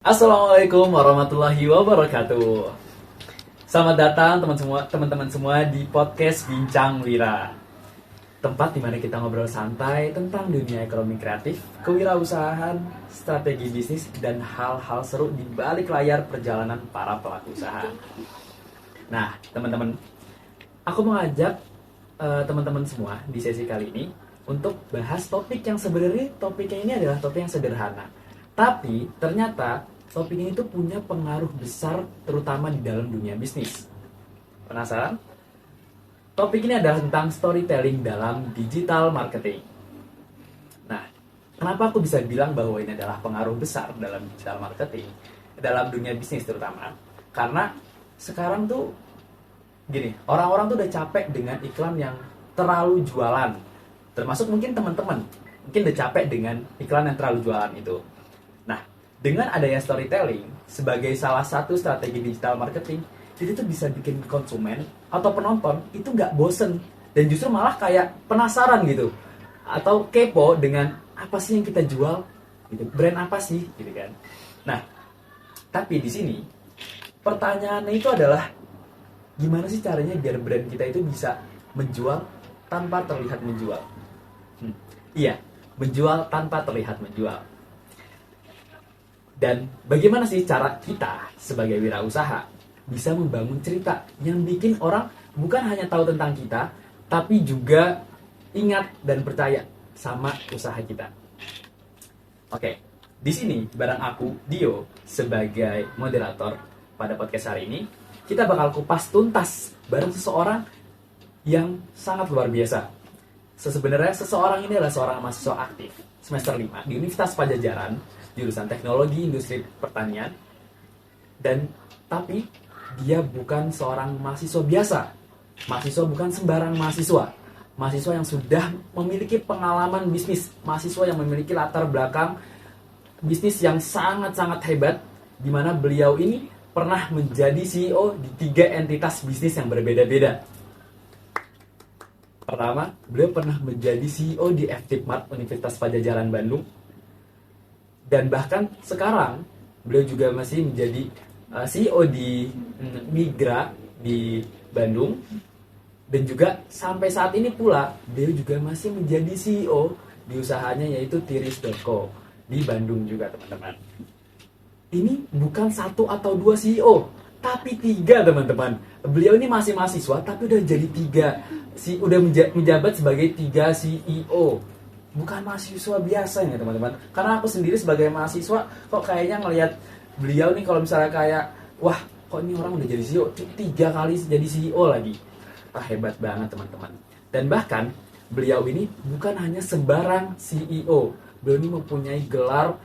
Assalamualaikum warahmatullahi wabarakatuh. Selamat datang teman-teman semua di podcast Bincang Wira. Tempat di mana kita ngobrol santai tentang dunia ekonomi kreatif, kewirausahaan, strategi bisnis dan hal-hal seru di balik layar perjalanan para pelaku usaha. Nah, teman-teman, aku mengajak teman-teman semua di sesi kali ini untuk bahas topik yang sebenarnya topiknya ini adalah topik yang sederhana. Tapi ternyata topik ini tuh punya pengaruh besar terutama di dalam dunia bisnis. Penasaran? Topik ini adalah tentang storytelling dalam digital marketing. Nah, kenapa aku bisa bilang bahwa ini adalah pengaruh besar dalam digital marketing, dalam dunia bisnis terutama? Karena sekarang tuh gini, orang-orang tuh udah capek dengan iklan yang terlalu jualan. Termasuk mungkin teman-teman, mungkin udah capek dengan iklan yang terlalu jualan itu. Nah, dengan adanya storytelling sebagai salah satu strategi digital marketing, jadi itu bisa bikin konsumen atau penonton itu nggak bosen dan justru malah kayak penasaran gitu atau kepo dengan apa sih yang kita jual, gitu, brand apa sih, gitu kan. Nah, tapi di sini pertanyaannya itu adalah gimana sih caranya biar brand kita itu bisa menjual tanpa terlihat menjual? Iya, menjual tanpa terlihat menjual. Dan bagaimana sih cara kita sebagai wirausaha bisa membangun cerita yang bikin orang bukan hanya tahu tentang kita, tapi juga ingat dan percaya sama usaha kita. Oke, di sini bareng aku, Dio, sebagai moderator pada podcast hari ini, kita bakal kupas tuntas bareng seseorang yang sangat luar biasa. Sebenarnya seseorang ini adalah seorang mahasiswa aktif semester 5 di Universitas Padjadjaran, jurusan Teknologi Industri Pertanian. Dan tapi dia bukan seorang mahasiswa biasa. Mahasiswa bukan sembarang mahasiswa. Mahasiswa yang sudah memiliki pengalaman bisnis, mahasiswa yang memiliki latar belakang bisnis yang sangat-sangat hebat, di mana beliau ini pernah menjadi CEO di 3 entitas bisnis yang berbeda-beda. Pertama, beliau pernah menjadi CEO di FTipMart Universitas Padjadjaran Bandung. Dan bahkan sekarang beliau juga masih menjadi CEO di Migra di Bandung. Dan juga sampai saat ini pula beliau juga masih menjadi CEO di usahanya yaitu Tiris.co di Bandung juga, teman-teman. Ini bukan 1 atau 2 CEO, tapi 3, teman-teman. Beliau ini masih mahasiswa tapi udah jadi 3, udah menjabat sebagai 3 CEO. Bukan mahasiswa biasa ya, teman-teman. Karena aku sendiri sebagai mahasiswa kok kayaknya ngelihat beliau nih, kalau misalnya kayak wah, kok ini orang udah jadi CEO 3 kali jadi CEO lagi. Hebat banget, teman-teman. Dan bahkan beliau ini bukan hanya sembarang CEO. Beliau ini mempunyai gelar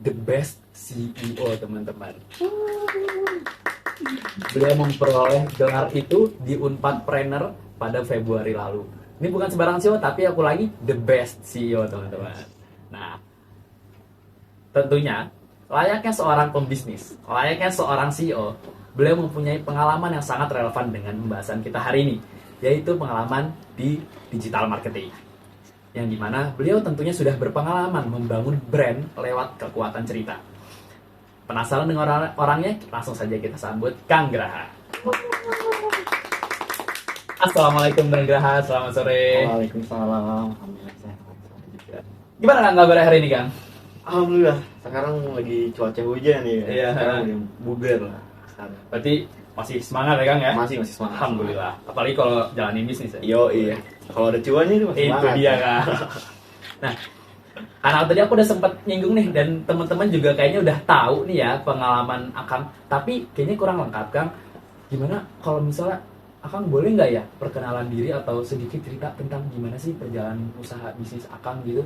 The Best CEO, teman-teman. Beliau memperoleh gelar itu di Unpadpreneur pada Februari lalu. Ini bukan sembarang CEO, tapi aku lagi The Best CEO, teman-teman. Nah, tentunya layaknya seorang pembisnis, layaknya seorang CEO, beliau mempunyai pengalaman yang sangat relevan dengan pembahasan kita hari ini, yaitu pengalaman di digital marketing. Yang dimana beliau tentunya sudah berpengalaman membangun brand lewat kekuatan cerita. Penasaran dengan orangnya? Langsung saja kita sambut Kang Graha. Assalamualaikum Kang Graha, selamat sore. Waalaikumsalam. Alhamdulillah sehat juga. Gimana Kang kabar hari ini, Kang? Alhamdulillah, sekarang lagi cuaca hujan ya. Iya. Sekarang udah bugar lah sekarang. Berarti masih semangat ya Kang ya? Masih semangat. Alhamdulillah. Apalagi kalau jalanin bisnis ya. Yo iya. Kalau ada cuannya itu masih Itu semangat. dia Kang. Nah, karena tadi aku udah sempat nyinggung nih, dan teman-teman juga kayaknya udah tahu nih ya pengalaman Akang. Tapi kayaknya kurang lengkap, Kang. Gimana kalau misalnya Akang boleh nggak ya perkenalan diri atau sedikit cerita tentang gimana sih perjalanan usaha bisnis Akang gitu?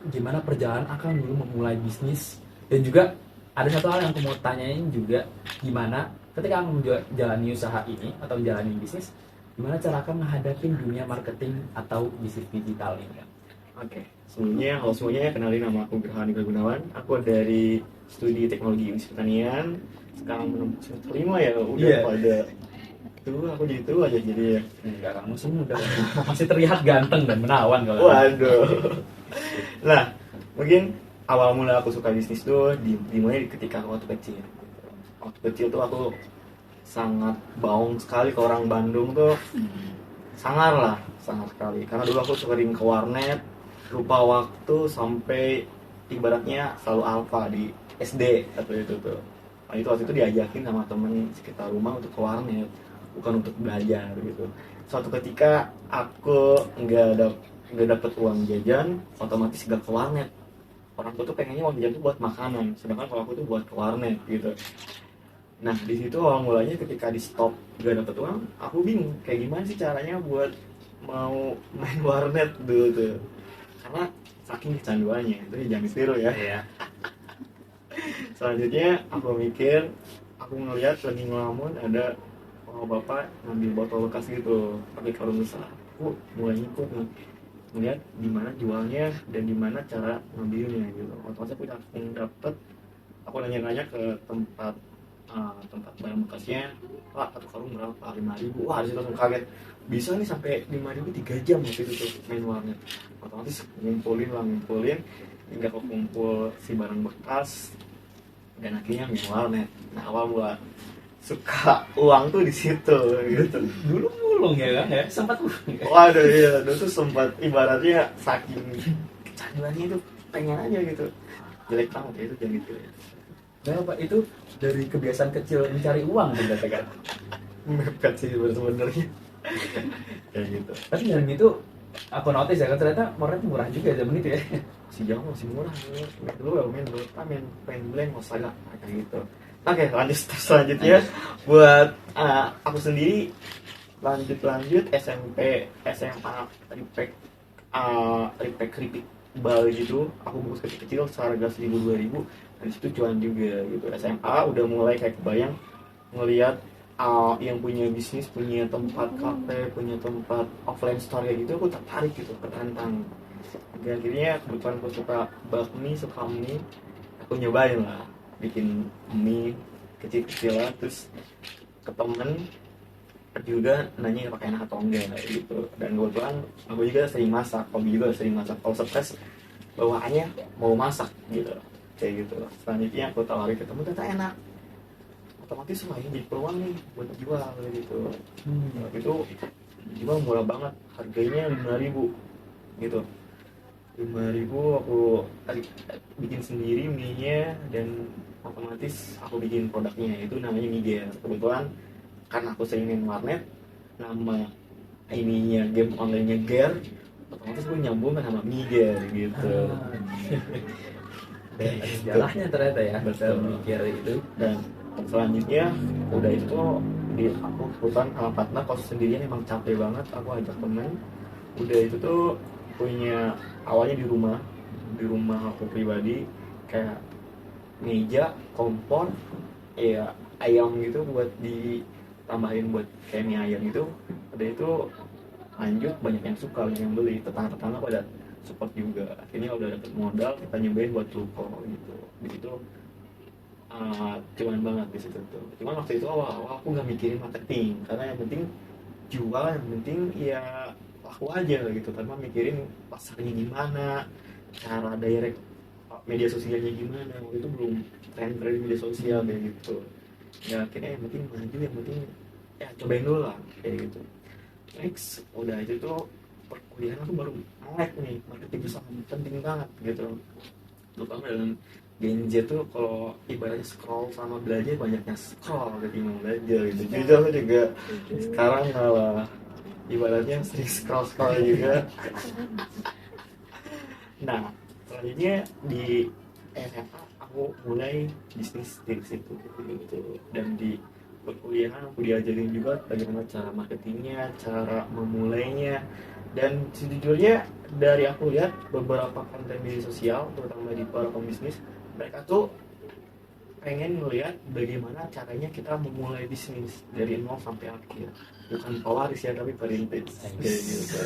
Gimana perjalanan Akang dulu memulai bisnis? Dan juga ada satu hal yang aku mau tanyain juga, gimana ketika Akang menjalani usaha ini atau menjalani bisnis, gimana cara Akang menghadapin dunia marketing atau bisnis digital ini, Kang? Oke. Sebelumnya, halo semuanya, kenalin nama aku Graha Nigel Gunawan. Aku dari studi Teknologi Industri Pertanian. Sekarang menempuh semester 5 ya, udah Iya. pada aku jadi tua aja jadi ya. Enggak, Kang, masih terlihat ganteng dan menawan kalau. Waduh. Nah, mungkin awal mula aku suka bisnis tuh dimulai ketika aku waktu kecil. Waktu kecil tuh aku sangat baung sekali ke orang Bandung tuh, sangat sekali. Karena dulu aku sering ke warnet, lupa waktu sampai ibaratnya selalu alfa di SD atau itu tuh. Nah, itu waktu itu diajakin sama temen sekitar rumah untuk ke warnet, bukan untuk belajar gitu. Suatu ketika aku nggak dapet uang jajan, otomatis gak ke warnet. Orang tuh pengennya uang jajan tuh buat makanan, sedangkan kalau aku tuh buat ke warnet gitu. Nah di situ awal mulanya ketika di stop gak dapet uang, aku bingung kayak gimana sih caranya buat mau main warnet dulu tuh. Karena saking kecanduannya, itu jangan ditiru ya. Iya. Selanjutnya aku mikir, aku ngeliat lagi ngelamun ada bapak ngambil botol bekas gitu pakai karung besar. Aku mulai ngikut nih, ngeliat di mana jualnya dan di mana cara ngambilnya gitu. Otomatis aku langsung dapet, aku nanya-nanya ke tempat barang bekasnya, Pak, satu karung berapa? 5.000. Wah, disitu langsung kaget. Bisa nih sampai 5.000 3 jam waktu itu tuh main warnet. Otomatis ngumpulin hingga kekumpul si barang bekas dan akhirnya main warnet. Nah, awal mula suka uang tuh di situ gitu. Dulu mulung ya kan ya, sempat mulung. Waduh iya, dulu tuh sempat ibaratnya saking kecanduannya itu pengen aja gitu. Jelek banget ya itu jangan gitu ya. Kenapa itu dari kebiasaan kecil mencari uang ternyata kan? Mepet sih sebenarnya. Kayak gitu. Tapi dengan itu aku notice ya kan ternyata warnet murah juga zaman itu ya. Si jauh masih murah ya. Dulu ya main Dota, main Blank, Saga kayak gitu. Oke, lanjut selanjutnya buat aku sendiri lanjut SMP, SMA, repack keripik bal gitu. Aku bungkus kecil-kecil seharga 1.000-2.000. Dari situ cuan juga gitu. SMA udah mulai kayak kebayang ngelihat yang punya bisnis, punya tempat kafe, punya tempat offline store kayak gitu, aku tertarik gitu, tertantang. Dan akhirnya kebetulan aku suka bakmi, suka mie, aku nyobain lah bikin mie kecil-kecilan, terus ke temen juga nanya pakai enak atau enggak gitu. Dan kebetulan aku juga sering masak, hobi juga sering masak. Kalau stres bawaannya mau masak gitu, kayak gitu. Selanjutnya aku tawarin ke temen, ternyata enak, otomatis lumayan jadi peluang nih buat jual gitu. Itu jual murah banget, harganya 5.000 gitu. 5.000 aku bikin sendiri mie-nya, dan otomatis aku bikin produknya, itu namanya Miger. Kebetulan karena aku sering main warnet, nama ininya game online-nya Ger, otomatis gue nyambung kan sama Miger gitu. Jalahnya ternyata ya, betul, mikir itu. Dan selanjutnya udah itu aku kebetulan sama partner kos sendirian emang capek banget, aku ajak temen. Udah itu tuh punya awalnya di rumah aku pribadi, kayak meja, kompor, ya ayam gitu buat ditambahin buat kayak mie ayam gitu. Udah itu lanjut banyak yang suka, banyak yang beli, tetangga-tetangga pada support juga. Akhirnya udah dapet modal, kita nyobain buat ruko gitu. Di situ cuman banget di situ tuh. Cuman waktu itu awal aku nggak mikirin marketing, karena yang penting jual, yang penting ya laku aja gitu, tanpa mikirin pasarnya gimana, cara direct media sosialnya gimana. Waktu itu belum tren media sosial kayak gitu. Ya akhirnya yang penting maju, yang penting ya cobain dulu lah kayak gitu. Next udah itu tuh perkuliahan aku baru melek nih, marketing itu sangat penting banget gitu. Terutama dalam Gen Z tuh kalau ibaratnya scroll sama belajar, banyaknya scroll ketimbang belajar gitu. Jujur aku juga sekarang malah ibaratnya sering scroll juga. Nah selanjutnya di SMA aku mulai bisnis dari situ gitu. Dan di perkuliahan aku diajarin juga bagaimana cara marketingnya, cara memulainya. Dan sejujurnya dari aku lihat beberapa konten media sosial, terutama di para pembisnis, mereka tuh pengen melihat bagaimana caranya kita memulai bisnis dari nol sampai akhir, bukan pewaris ya, tapi perintis kayak gitu.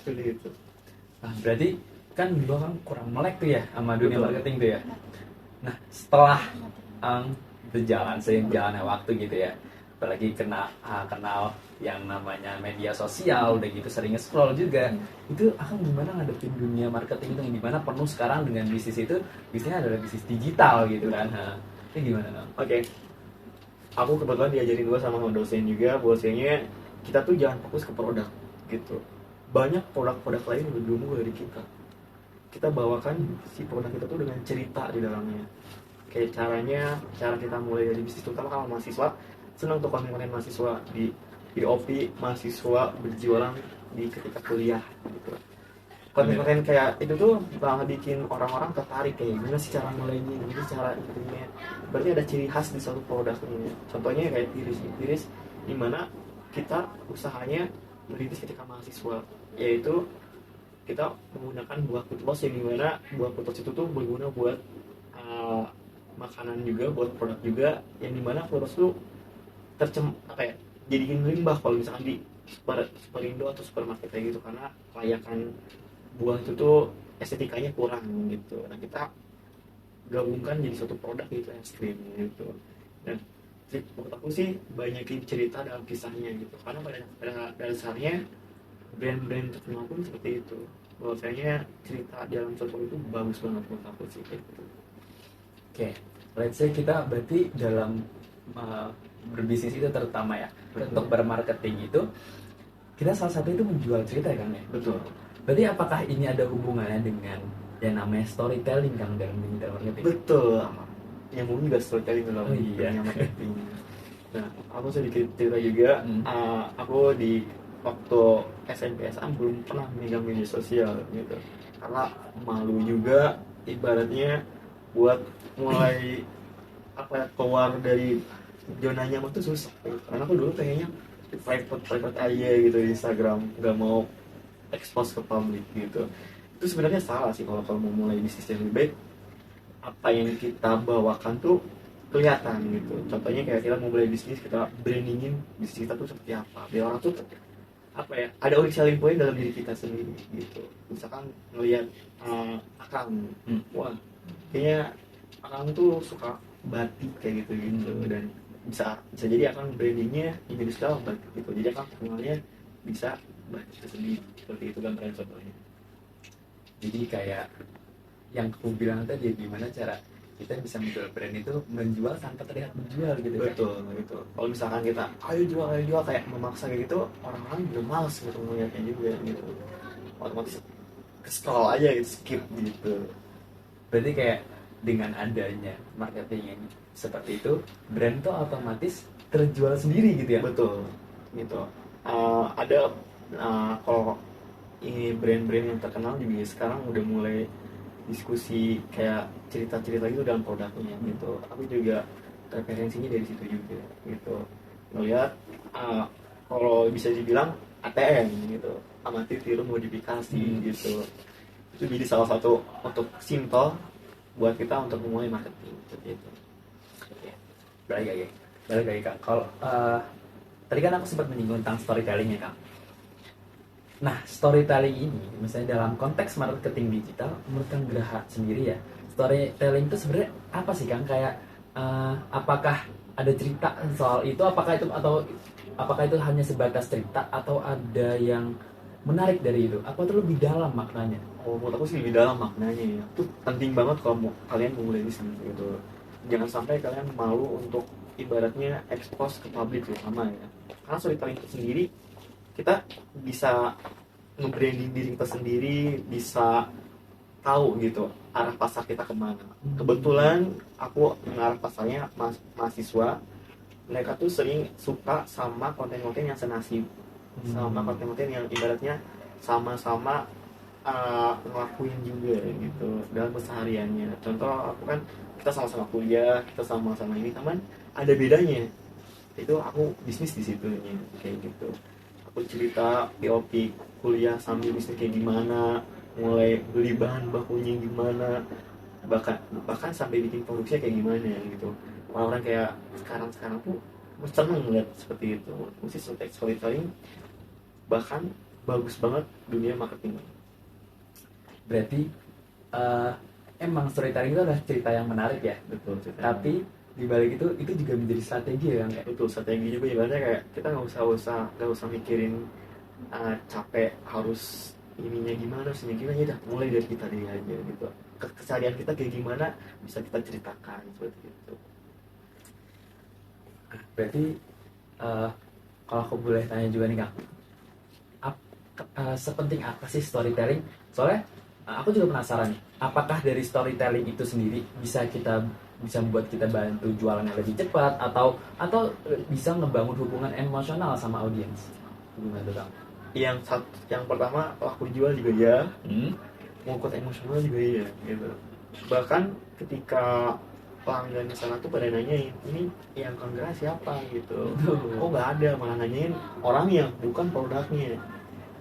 Itu. Nah, berarti kan dulu kan kurang melek tuh ya sama dunia marketing tuh ya. Nah setelah berjalan seiring jalannya waktu gitu ya, apalagi kenal yang namanya media sosial, udah gitu sering scroll juga. Itu akan gimana ngadepin dunia marketing itu yang dimana penuh sekarang dengan bisnis itu, bisnisnya adalah bisnis digital gitu kan. Itu gimana dong? Oke, aku kebetulan diajarin dua sama dosen juga, bahwasanya kita tuh jangan fokus ke produk gitu. Banyak produk-produk lain yang lebih unggul dari kita. Kita bawakan si produk kita tuh dengan cerita di dalamnya. Kayak cara kita mulai dari bisnis, terutama kalau mahasiswa senang tuh konten-konten mahasiswa di OP, mahasiswa berjualan di ketika kuliah gitu. Konten-konten kayak itu tuh malah bikin orang-orang tertarik, kayak gimana sih cara mulainya, gimana sih cara itunya. Berarti ada ciri khas di suatu produknya. Contohnya kayak tiris dimana kita usahanya merintis ketika mahasiswa, yaitu kita menggunakan buah putlos yang dimana buah putlos itu tuh berguna buat makanan juga, buat produk juga, yang dimana putlos tuh jadiin limbah kalau misalkan di Superindo atau supermarket kayak gitu, karena kelayakan buah itu tuh estetikanya kurang gitu. Nah, kita gabungkan jadi suatu produk gitu, es krim gitu. Dan menurut aku sih banyakin cerita dalam kisahnya gitu, karena pada dasarnya brand-brand terkenal pun seperti itu, bahwasanya cerita dalam suatu itu bagus banget menurut aku sih gitu. Oke, let's say kita berarti dalam berbisnis itu terutama ya, Betul. untuk bermarketing itu kita salah satu itu menjual cerita ya Kang ya. Betul. Berarti apakah ini ada hubungannya dengan yang namanya storytelling Kang dalam digital marketing? Betul. Yang mungkin juga storytelling dalam iya. dunia marketing. Nah, aku sedikit cerita juga. Aku di waktu SMP SMA belum pernah megang media sosial gitu, karena malu juga, ibaratnya buat mulai keluar dari zona nyaman tuh susah gitu. Karena aku dulu pengennya private aja gitu di Instagram, nggak mau expose ke publik gitu. Itu sebenarnya salah sih kalau mau mulai bisnis yang lebih baik. Apa yang kita bawakan tuh kelihatan gitu. Contohnya kayak kita mau mulai bisnis, kita brandingin bisnis kita tuh seperti apa, biar orang tuh ada unique selling point dalam diri kita sendiri gitu. Misalkan ngelihat Akang, wah kayaknya Akang tuh suka batik kayak gitu dan bisa jadi Akang brandingnya di digital batik gitu, jadi Akang terkenalnya bisa batik sendiri seperti itu gambaran contohnya. Jadi kayak yang aku bilang tadi, gimana cara kita bisa menjual brand itu menjual tanpa terlihat menjual gitu. Betul gitu. Kalau misalkan kita ayo jual kayak memaksa kayak gitu, orang-orang juga males gitu melihatnya juga gitu, otomatis scroll aja gitu, skip gitu. Berarti kayak dengan adanya marketing yang seperti itu, brand tuh otomatis terjual sendiri gitu ya. Betul gitu. Ada kalau ini brand-brand yang terkenal juga sekarang udah mulai diskusi kayak cerita-cerita gitu dalam produknya gitu. Aku juga referensinya dari situ juga gitu, ngeliat kalau bisa dibilang ATM gitu, amati tiru modifikasi gitu. Itu jadi salah satu untuk simple buat kita untuk memulai marketing seperti itu. Oke. Balik lagi Kang. Kalau tadi kan aku sempat menyinggung tentang storytelling ya Kang. Nah, storytelling ini misalnya dalam konteks marketing digital, menurut Kang Graha sendiri ya, storytelling itu sebenarnya apa sih Kang? Kayak apakah ada cerita soal itu, apakah itu hanya sebatas cerita atau ada yang menarik dari itu? Apa itu lebih dalam maknanya? Oh, menurut aku sih lebih dalam maknanya ya. Itu penting banget kalau kalian mau mulai bisnis gitu. Jangan sampai kalian malu untuk ibaratnya expose ke publik terutama ya. Karena storytelling itu sendiri, kita bisa nge-branding diri kita sendiri, bisa tahu gitu arah pasar kita kemana. Kebetulan aku mengarah pasarnya mahasiswa, mereka tuh sering suka sama konten-konten yang senasib, sama konten-konten yang ibaratnya sama-sama ngelakuin juga gitu dalam kesehariannya. Contoh aku kan, kita sama-sama kuliah, kita sama-sama ini, teman ada bedanya. Itu aku bisnis di situ kayak gitu. Aku cerita POP kuliah sambil bisnis kayak gimana, mulai beli bahan bakunya gimana, bahkan sampai bikin produksinya kayak gimana gitu. Orang-orang kayak sekarang tuh seneng ngeliat seperti itu. Mesti storytelling bahkan bagus banget dunia marketing. Berarti emang storytelling itu adalah cerita yang menarik ya. Betul. Tapi di balik itu juga menjadi strategi ya Kang ya. Betul, strategi juga ibaratnya kayak kita nggak usah mikirin capek harus ininya gimana sihnya gimana, ya udah mulai dari kita deh aja gitu. Keseharian kita kayak gimana bisa kita ceritakan seperti itu. Berarti kalau aku boleh tanya juga nih Kang, sepenting apa sih storytelling? Soalnya aku juga penasaran nih, apakah dari storytelling itu sendiri bisa membuat kita bantu jualannya lebih cepat atau bisa ngebangun hubungan emosional sama audiens? Gimana tuh Kang? Yang pertama laku jual juga ya, ngukut emosional juga ya gitu. Bahkan ketika pelanggan di sana tuh pada nanyain, ini yang Kang Gra siapa gitu, kok nggak ada, malah nanyain orang yang bukan produknya.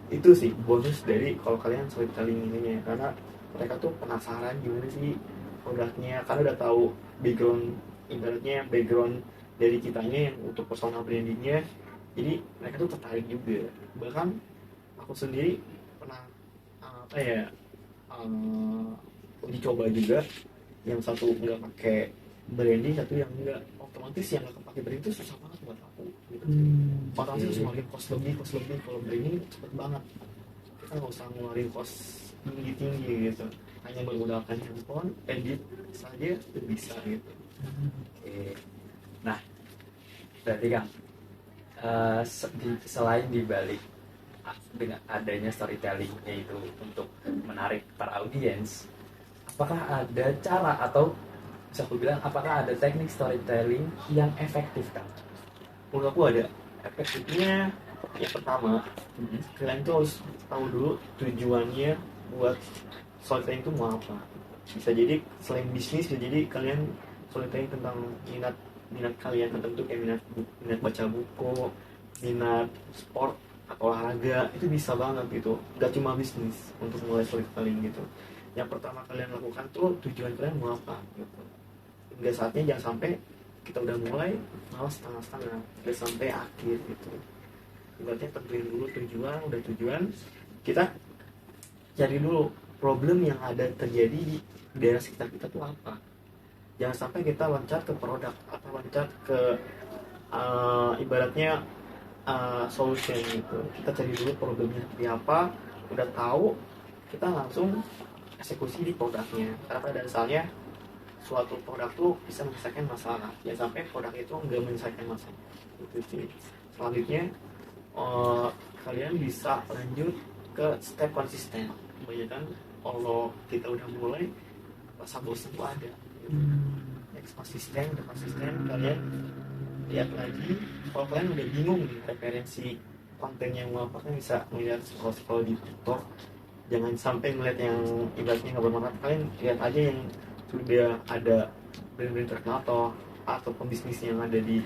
Itu sih bonus dari kalau kalian storytelling ininya, karena mereka tuh penasaran gimana sih produknya, karena udah tahu ibaratnya background dari kitanya yang untuk personal brandingnya, jadi mereka tuh tertarik juga. Bahkan aku sendiri pernah uji coba juga, yang satu nggak pakai branding, satu yang enggak. Otomatis yang nggak pakai branding itu susah banget buat aku gitu. Orang sih harus ngeluarin cost lebih. Kalau branding cepet banget, kita nggak usah ngeluarin cost tinggi gitu, hanya menggunakan handphone edit saja itu bisa gitu. Oke. Nah, berarti Kang, selain dibalik dengan adanya storytellingnya itu untuk menarik para audiens, apakah ada cara atau bisa aku bilang apakah ada teknik storytelling yang efektif Kang? Menurut aku ada efektifnya. Yang pertama, kalian tuh harus tahu dulu tujuannya buat storytelling itu mau apa. Bisa jadi selain bisnis, bisa jadi kalian storytelling tentang minat kalian tertentu, kayak minat baca buku, minat sport atau olahraga, itu bisa banget gitu. Gak cuma bisnis untuk mulai storytelling gitu. Yang pertama kalian lakukan tuh tujuan kalian mau apa gitu. Hingga saatnya jangan sampai kita udah mulai malah setengah-setengah, udah sampai akhir gitu. Ibaratnya tentuin dulu tujuan, kita cari dulu problem yang ada terjadi di daerah sekitar kita tuh apa. Jangan sampai kita loncat ke produk atau loncat ke ibaratnya solution gitu. Kita cari dulu problemnya seperti apa, udah tahu kita langsung eksekusi di produknya. Karena pada dasarnya suatu produk tuh bisa menyelesaikan masalah, ya sampai produk itu nggak menyelesaikan masalah itu sih. Selanjutnya kalian bisa lanjut ke step konsisten. Kebanyakan kalau kita udah mulai rasa bosan tuh ada gitu. Konsisten kalian lihat lagi. Kalau kalian udah bingung nih referensi konten yang mau apa, kan bisa melihat scroll di TikTok. Jangan sampai melihat yang ibaratnya nggak bermanfaat. Kalian lihat aja yang sudah ada brand-brand terkenal atau pembisnis yang ada di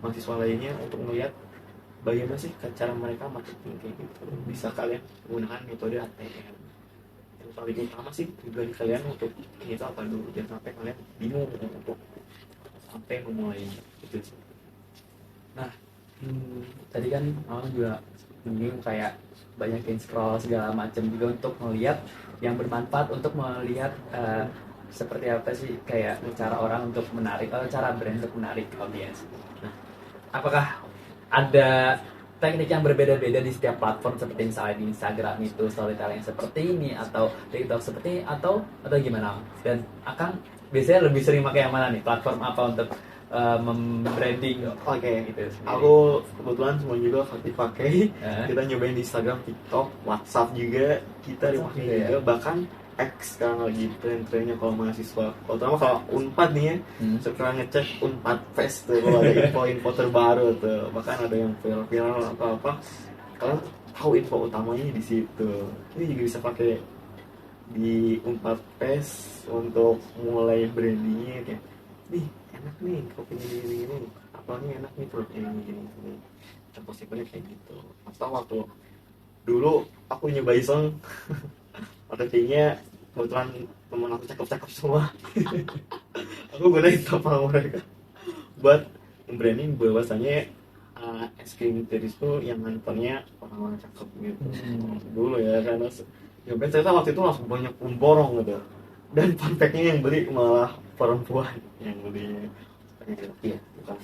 mahasiswa lainnya, untuk melihat bagaimana sih cara mereka marketing kayak gitu. Bisa kalian menggunakan metode ATM. Yang paling utama sih tujuan kalian untuk ini apa dulu, jangan sampai kalian bingung untuk sampai memulai itu. Nah, tadi kan orang juga bingung kayak banyak yang scroll segala macam juga untuk melihat yang bermanfaat, untuk melihat seperti apa sih kayak cara orang untuk menarik, cara brand untuk menarik audiens. Nah, apakah ada teknik yang berbeda-beda di setiap platform, seperti misalnya di Instagram itu storytelling seperti ini, atau TikTok seperti ini, atau gimana? Dan akan biasanya lebih sering pakai yang mana nih? Platform apa untuk membranding? Oke. Gitu. Aku kebetulan semua juga aktif pakai. Kita nyobain di Instagram, TikTok, WhatsApp juga kita dipakai juga. Bahkan X sekarang lagi tren-trennya kalau mahasiswa. Terutama kalau Unpad nih ya, suka ngecek Unpad Fest tuh kalau ada info-info terbaru tuh. Bahkan ada yang viral atau apa, kalian tahu info utamanya di situ. Ini juga bisa pakai di Unpad Fest untuk mulai brandingnya kayak, nih enak nih kopinya ini, apalagi enak nih produknya ini. Contohnya kayak gitu. Atau waktu dulu aku nyoba iseng marketingnya, kebetulan teman aku cakep-cakep semua. Aku gunain tapal mereka buat branding bahwasanya es krim tiris tuh yang nganternya orang-orang cakep gitu. Dulu ya, karena nyobain ternyata waktu itu langsung banyak pemborong gitu. Dan fun fact-nya yang beli malah perempuan yang belinya. Iya, bukan.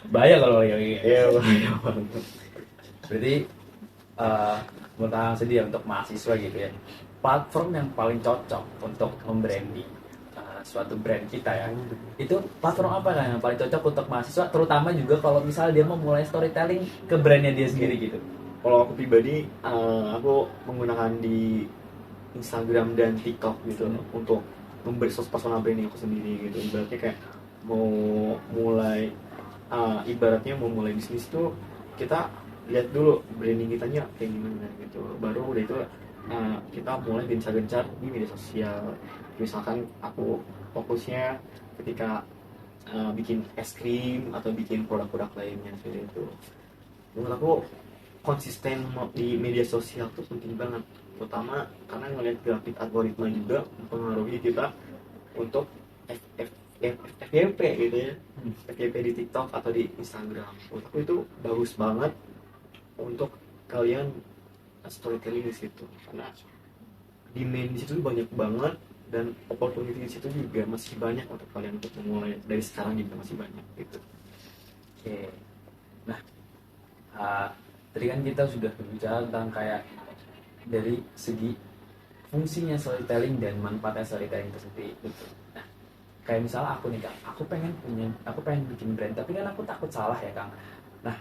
Bahaya kalau kayak gini. Iya, bahaya banget. Berarti menurut Akang sendiri untuk mahasiswa gitu ya, platform yang paling cocok untuk membranding suatu brand kita ya, itu platform apa kan yang paling cocok untuk mahasiswa, terutama juga kalau misalnya dia mau mulai storytelling ke brandnya dia sendiri gitu. Kalau aku pribadi, aku menggunakan di Instagram dan TikTok gitu untuk memberi personal branding aku sendiri gitu. Ibaratnya kayak mau mulai, ibaratnya mau mulai bisnis tuh kita lihat dulu branding kitanya kayak gimana gitu. Baru udah itu kita mulai gencar-gencar di media sosial. Misalkan aku fokusnya ketika bikin es krim atau bikin produk-produk lainnya seperti itu. Menurut aku konsisten di media sosial tuh penting banget, terutama karena ngelihat grafik algoritma juga mempengaruhi kita untuk FYP gitu ya, FYP di TikTok atau di Instagram. Menurut aku itu bagus banget untuk kalian storytelling di situ, karena demand di situ banyak banget dan opportunity di situ juga masih banyak untuk kalian untuk memulai dari sekarang juga masih banyak gitu. Oke. Nah, tadi kan kita sudah berbicara tentang kayak dari segi fungsinya storytelling dan manfaatnya storytelling itu sendiri gitu. Nah, kayak misalnya aku nih Kang, aku pengen bikin brand, tapi kan aku takut salah ya Kang. Nah,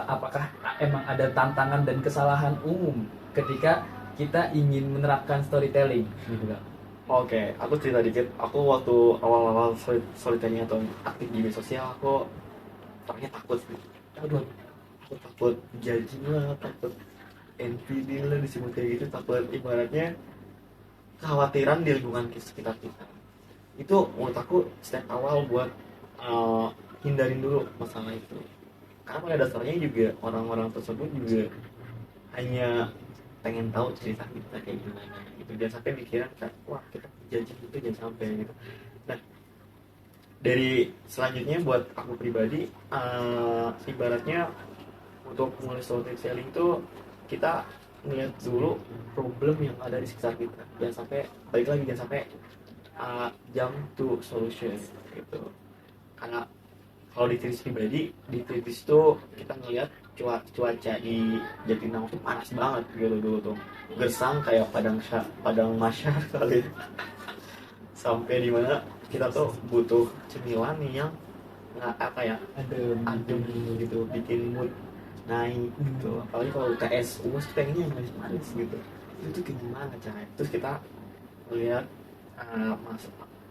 apakah emang ada tantangan dan kesalahan umum ketika kita ingin menerapkan storytelling gitu Kang? Oke, aku cerita dikit. Aku waktu awal-awal storytelling atau aktif di media sosial, aku orangnya takut. Aduh, aku takut judging lah, takut NPD lah disebut kayak gitu, takut ibaratnya kekhawatiran di lingkungan sekitar kita. Itu menurut aku step awal buat hindarin dulu masalah itu. Karena pada dasarnya juga orang-orang tersebut juga hanya pengen tahu cerita kita kayak gimana gitu, jangan sampai mikiran kan wah kita janji gitu, jangan sampai gitu. Nah, dari selanjutnya buat aku pribadi, ibaratnya untuk mulai storytelling itu kita ngeliat dulu problem yang ada di sekitar kita, jangan sampai balik lagi, jangan sampai jump to solution gitu. Karena kalau di tiris pribadi, di tiris tuh kita ngeliat cuaca di Jatinangor tuh panas banget gitu dulu tuh, gersang kayak padang masyar kali. Sampai di mana kita tuh butuh cemilan yang nggak apa ya, adem gitu, bikin mood naik gitu. Apalagi kalau UTS umus pengennya yang manis-manis gitu, itu kayak gimana caranya? Terus kita melihat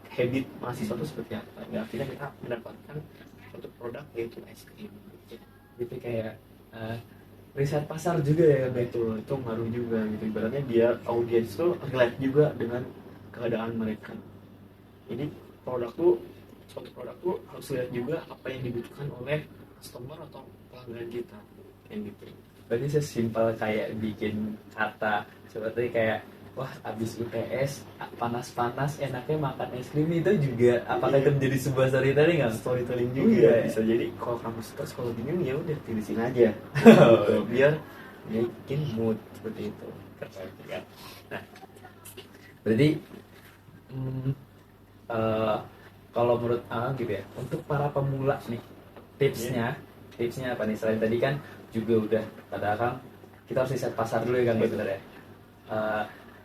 habit mahasiswa itu seperti apa, ya akhirnya kita mendapatkan suatu produk yaitu es krim Gitu kayak riset pasar juga ya Kang? itu ngaruh juga gitu. Ibaratnya biar audiens tuh relate juga dengan keadaan mereka. Jadi suatu produk tuh harus lihat juga apa yang dibutuhkan oleh customer atau pelanggan kita kayak gitu. Berarti sesimpel kayak bikin kata seperti kayak wah abis UTS panas-panas enaknya makan es krim, itu juga apakah itu menjadi sebuah storytelling nggak? Storytelling juga bisa jadi. Kalau kamu stres, kalau bingung ya udah tirisin aja gitu, biar bikin mood seperti itu. Nah, berarti kalau menurut Akang gitu ya, untuk para pemula nih tipsnya apa nih, selain tadi kan juga udah kata Akang kita harus riset pasar dulu ya Kang gitu ya.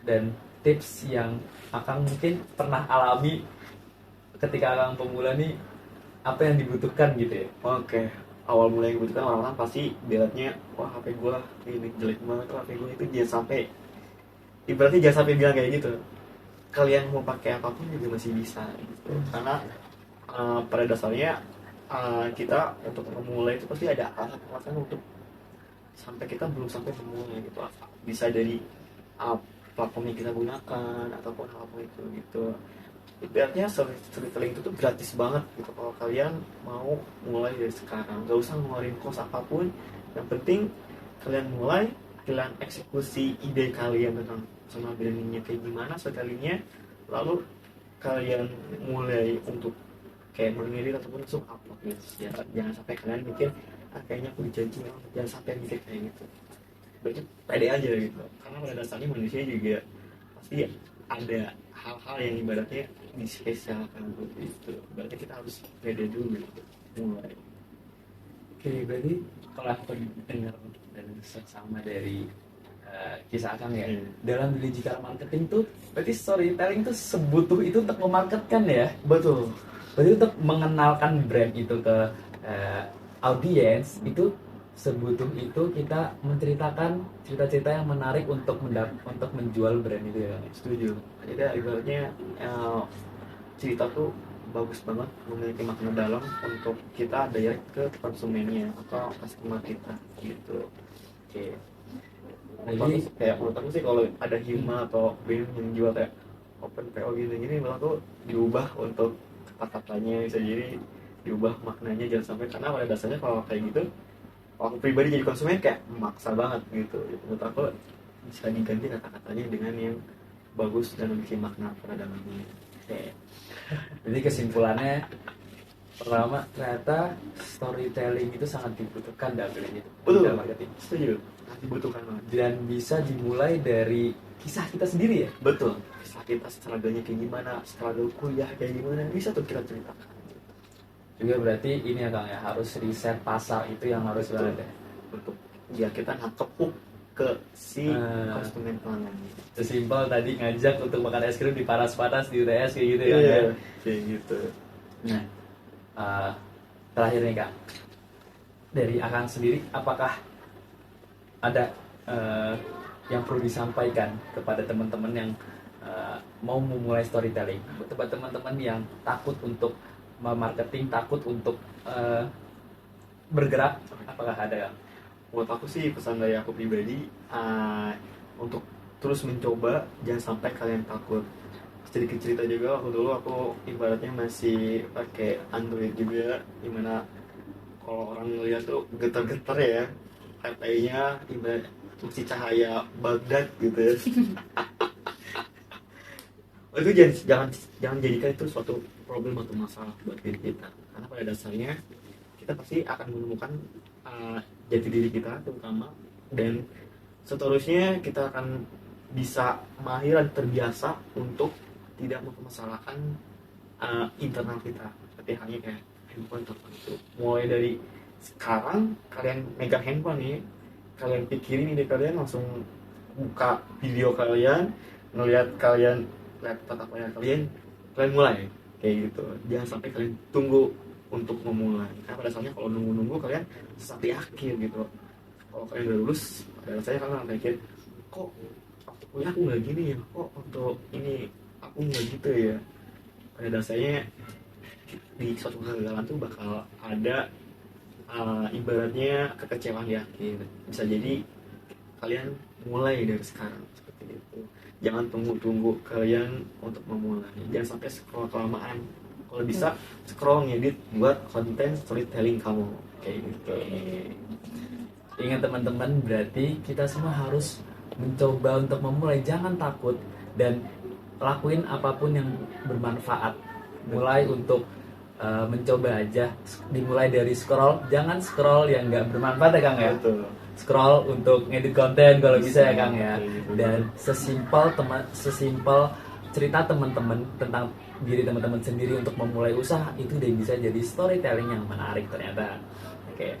Dan tips yang Akang mungkin pernah alami ketika Akang pemula nih, apa yang dibutuhkan gitu ya? Oke, awal mulai yang dibutuhkan orang-orang pasti lihatnya wah HP gua ini jelek banget, HP gua itu. Jangan sampai, ibaratnya jangan sampai bilang kayak gitu. Kalian mau pakai apapun juga masih bisa gitu. Karena pada dasarnya kita untuk memulai itu pasti ada alasan untuk sampai kita belum sampai memulai gitu. Bisa dari platform yang kita gunakan ataupun apapun itu gitu. Ibaratnya storytelling itu tuh gratis banget gitu kalau kalian mau mulai dari sekarang. Gak usah ngeluarin kos apapun, yang penting kalian mulai, kalian eksekusi ide kalian tentang sama brandingnya kayak gimana storytellingnya, lalu kalian mulai untuk kayak mengedit ataupun langsung upload gitu ya. Jangan sampai kalian mikir kayaknya aku dijanji, jangan sampai mikir kayak gitu. Berarti pede aja gitu, karena pada dasarnya manusia juga pasti ada hal-hal yang ibaratnya dispesialkan itu. Berarti kita harus pede dulu gitu. Mulai. Oke, berarti kalau aku dengar dan sama dari kisah Akang ya, dalam digital marketing tuh berarti storytelling tuh sebutuh itu untuk memarketkan ya. Betul. Berarti untuk mengenalkan brand itu ke audiens itu sebutuh itu kita menceritakan cerita-cerita yang menarik untuk menjual brand itu ya. Setuju. Jadi ibaratnya cerita tuh bagus banget, memiliki makna dalam untuk kita direct ke konsumennya atau customer kita gitu. Oke. Jadi kayak menurut aku sih kalau ada Hima atau brand yang jual kayak open PO gini-gini, malah tuh diubah untuk kata-katanya, bisa jadi diubah maknanya, jangan sampai, karena pada dasarnya kalau kayak gitu, kalau aku pribadi jadi konsumen kayak memaksa banget gitu. Menurut aku bisa diganti kata-katanya dengan yang bagus dan memiliki makna pada dalamnya. Oke. Jadi kesimpulannya pertama, ternyata storytelling itu sangat dibutuhkan dalam digital marketing. Setuju. Dibutuhkan banget. Dan bisa dimulai dari kisah kita sendiri ya. Betul. Kisah kita struggle-nya kayak gimana, struggle kuliah kayak gimana, bisa tuh kita ceritakan. Juga berarti ini ya Kang ya, harus riset pasar itu yang harus banget ya. Untuk biar kita nangkep ke si konsumen pelanggannya. Sesimpel tadi ngajak untuk makan es krim di panas-panas di UTS kayak gitu ya. Kayak gitu. Nah, terakhir nih Kak, dari Akang sendiri apakah ada yang perlu disampaikan kepada teman-teman yang mau memulai storytelling, buat teman-teman yang takut untuk marketing, takut untuk bergerak, apakah ada? Buat aku sih pesan dari aku pribadi, untuk terus mencoba, jangan sampai kalian takut. Sedikit cerita juga, waktu dulu aku ibaratnya masih pakai Android juga, dimana kalau orang ngeliat tuh getar-getar ya, HP-nya ibarat fungsi cahaya Baghdad gitu ya. Itu jangan jadikan itu suatu problem atau masalah buat diri kita, karena pada dasarnya kita pasti akan menemukan jati diri kita terutama, dan seterusnya kita akan bisa mahir dan terbiasa untuk tidak mempermasalahkan internal kita, seperti halnya kayak handphone tertentu. Mulai dari sekarang kalian megang handphone nih, kalian pikirin ide kalian, langsung buka video kalian, ngelihat kalian laptop kalian mulai kayak gitu. Jangan sampai kalian tunggu untuk memulai, karena pada dasarnya kalau nunggu kalian sesat di akhir gitu. Kalau kalian udah lulus, pada dasarnya kalian akan mikir, kok kuliah aku nggak gini ya, kok untuk ini aku nggak gitu ya. Pada dasarnya di suatu kegagalan tuh bakal ada ibaratnya kekecewaan di akhir. Bisa jadi kalian mulai dari sekarang seperti itu. Jangan tunggu kalian untuk memulai. Jangan sampai scroll kelamaan. Kalau bisa scroll ngedit buat konten storytelling kamu kayak gitu. Ingat teman-teman, berarti kita semua harus mencoba untuk memulai. Jangan takut dan lakuin apapun yang bermanfaat. Mulai untuk mencoba aja, dimulai dari scroll, jangan scroll yang nggak bermanfaat ya Kang ya. Betul. Scroll untuk ngedit konten kalau bisa ya Kang ya. Dan sesimpel cerita teman-teman tentang diri teman-teman sendiri untuk memulai usaha, itu udah bisa jadi storytelling yang menarik ternyata. Oke.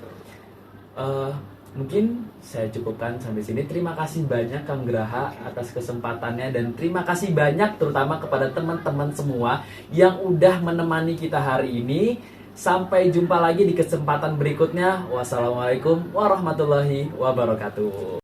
Mungkin saya cukupkan sampai sini. Terima kasih banyak Kang Graha atas kesempatannya, dan terima kasih banyak terutama kepada teman-teman semua yang udah menemani kita hari ini. Sampai jumpa lagi di kesempatan berikutnya. Wassalamualaikum warahmatullahi wabarakatuh.